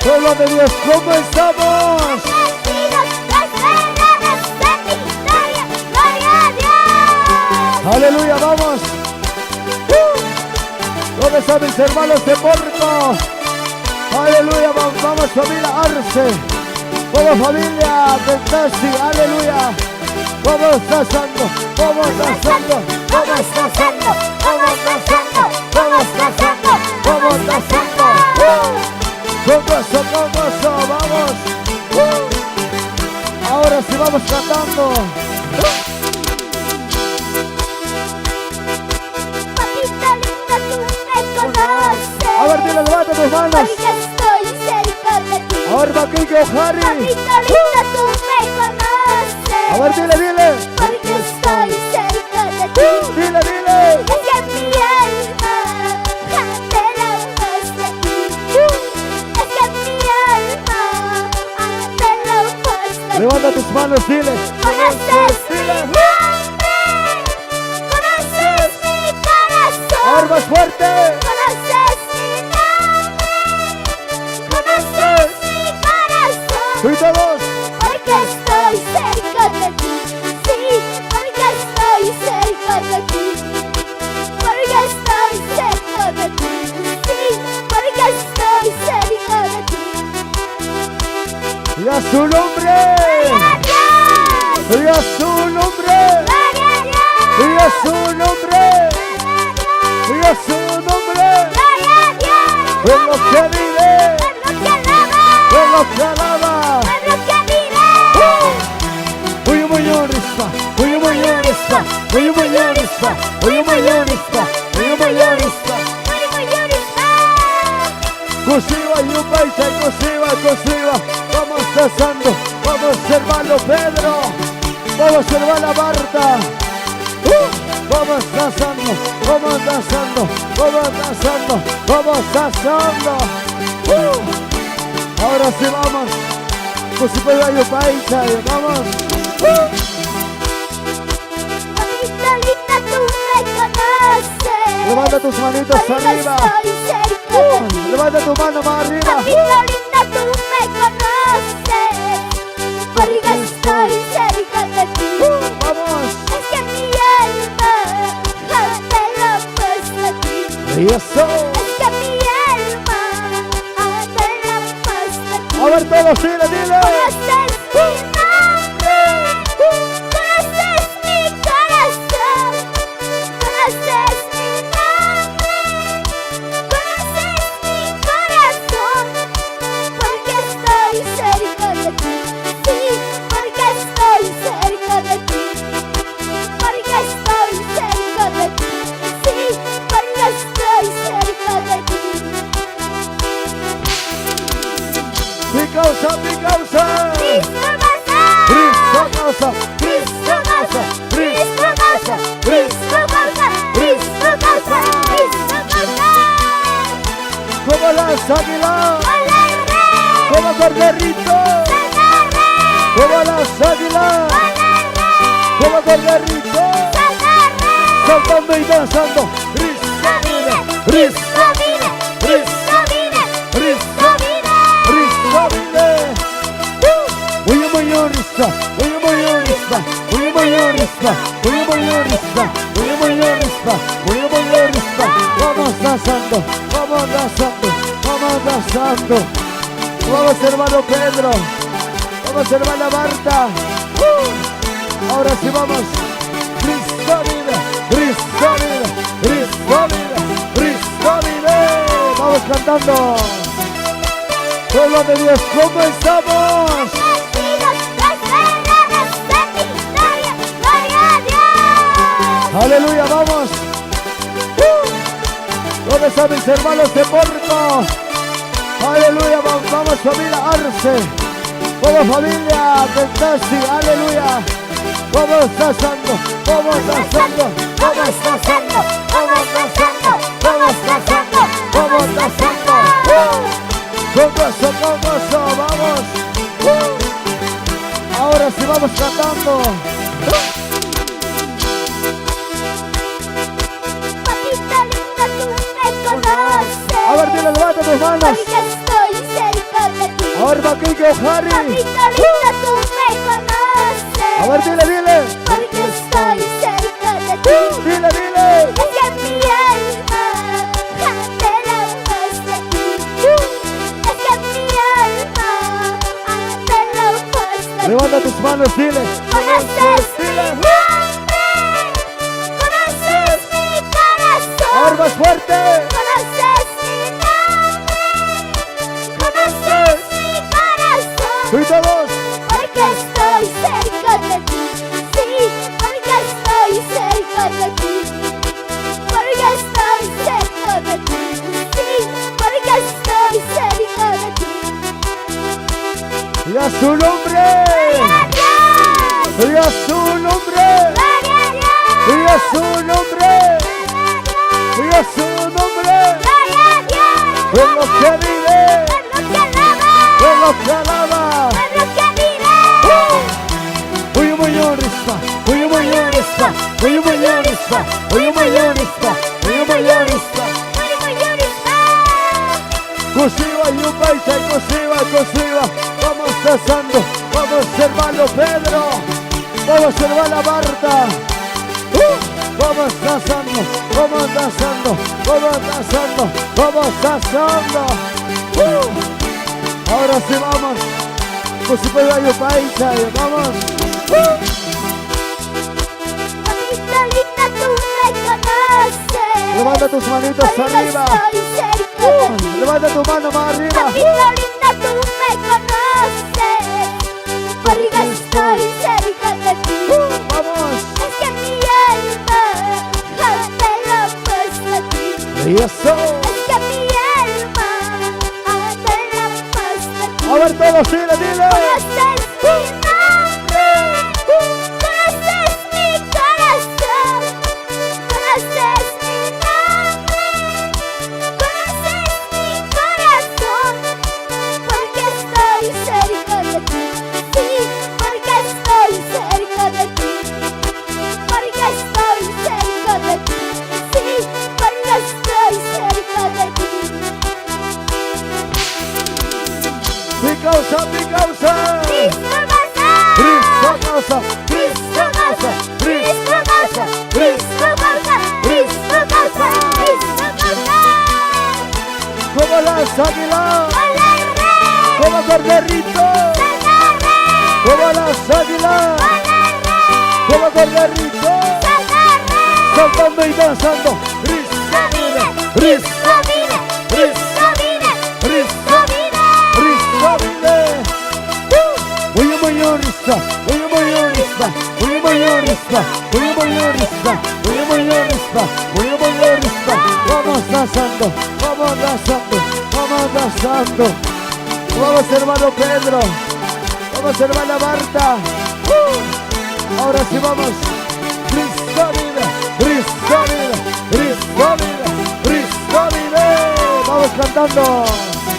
Pueblo de Dios, ¿cómo estamos? Aleluya, vamos. ¿Dónde están mis hermanos de Porco? Aleluya, vamos familia Arce. Vamos familia de Tasi, aleluya. Vamos danzando, vamos danzando, vamos danzando, vamos danzando, vamos danzando, vamos danzando. Con gozo, vamos. Ahora sí vamos cantando. Papita linda, tú me conoces. A ver, dile, levanta tus manos. Porque estoy cerca de ti. A ver, Paquillo, Harry. Papita linda, tú me conoces. A ver, dile. Porque estoy cerca de ti. Dile. Es que mi alma anhela más de ti. Es que mi alma anhela más de ti. Levanta tus manos, dile. Conoces mi nombre, conoces mi corazón. A ver, más fuerte. Conoces mi nombre, conoces mi corazón. Y todos. Porque estoy cerca de ti, sí, porque estoy cerca de ti. Porque estoy cerca de ti, sí, porque estoy cerca de ti. Y a su nombre. Y a su nombre. Y a su nombre. Y a su nombre. En lo que vive. En lo que alaba. Oye mayorista. Oye mayorista. Oye mayorista. Oye mayorista. Oye mayorista. Cosiva y un paisa, cosiva. Vamos danzando. Vamos hermano Pedro. Vamos hermana Marta. Vamos danzando. Vamos danzando. Vamos danzando. Vamos danzando. Ahora sí vamos. Cosiva y un paisa. Vamos. Papita linda, tú me conoces. Levanta tus manitos Porque arriba. estoy cerca de ti. Levanta tu mano más arriba. Papita linda, tú me conoces. Porque estoy cerca de ti. Vamos. Es que mi alma anhela más de ti. Y eso. Es que mi alma anhela más de ti. A ver todos, dile. Conoces mi nombre, conoces mi corazón, conoces mi nombre, conoces mi corazón, porque estoy cerca de ti, sí, porque estoy cerca de ti, porque estoy cerca de ti, sí, porque estoy cerca de ti. Mi causa. Cristo Cristo causa. Como las águilas. Como corderito. Como las águilas. Como corderito. Saltando y danzando. Cristo vive. Vamos danzando. Vamos hermano Pedro. Vamos hermana Marta. Ahora sí vamos. Cristo vive. Vamos cantando. Pueblo de Dios, ¿cómo estamos? Aleluya, vamos. ¿Dónde están mis hermanos de Porco? Aleluya, vamos familia Arce. Vamos familia de Tasi, aleluya. Vamos danzando, vamos danzando, vamos danzando, vamos danzando, vamos danzando, vamos danzando. Con gozo, vamos. Ahora sí vamos cantando. Papita linda, tú me conoces. A ver, dile, levanta tus manos. Porque estoy cerca de bienvenido, Harry. Papito lindo, tú me conoces. A ver, dile. Porque estoy cerca de ti. Dile. Es que mi alma anhela más de ti. Es que mi alma anhela más de ti. Levanta tus manos, dile. Conoces mi nombre, conoces mi corazón. Ahora más fuerte. Conoces mi nombre, conoces mi corazón. Tú y todos. Porque estoy cerca de ti, sí, porque estoy cerca de ti. Porque estoy cerca de ti, sí, porque estoy cerca de ti. Y a su nombre. Y a su nombre. Y a su nombre. Y a su nombre. En lo que vive. En lo que alaba. Uyumayorista. Uyumayorista. Uyumayorista. Uyumayorista. Uyumayorista. Cosiva, yupaisa, cosiva. Vamos danzando. Vamos, hermano Pedro. Vamos, hermana Marta. Vamos danzando. Ahora sí vamos. Cosiva, yupaisa. Vamos. Papito linda, tú me conoces. Levanta tus manitos Porque arriba. estoy cerca de ti. Levanta tu mano más arriba. Papito linda, tú me conoces. Porque estoy cerca de ti. Vamos. Es que mi alma anhela más de ti. Y eso. Es que mi alma anhela más de ti. A ver todos, dile. Conoces mi nombre, conoces mi corazón, conoces mi nombre, conoces mi corazón, porque estoy cerca de ti, sí, porque estoy cerca de ti, porque estoy cerca de ti, sí, porque estoy cerca de ti. Mi causa. Como las águilas, como corderito, como las águilas, como corderito, saltando y danzando. Cristo vive. Vamos danzando. Vamos, hermano Pedro. Vamos, hermana Marta. Ahora sí vamos. Cristo vive. Vamos cantando.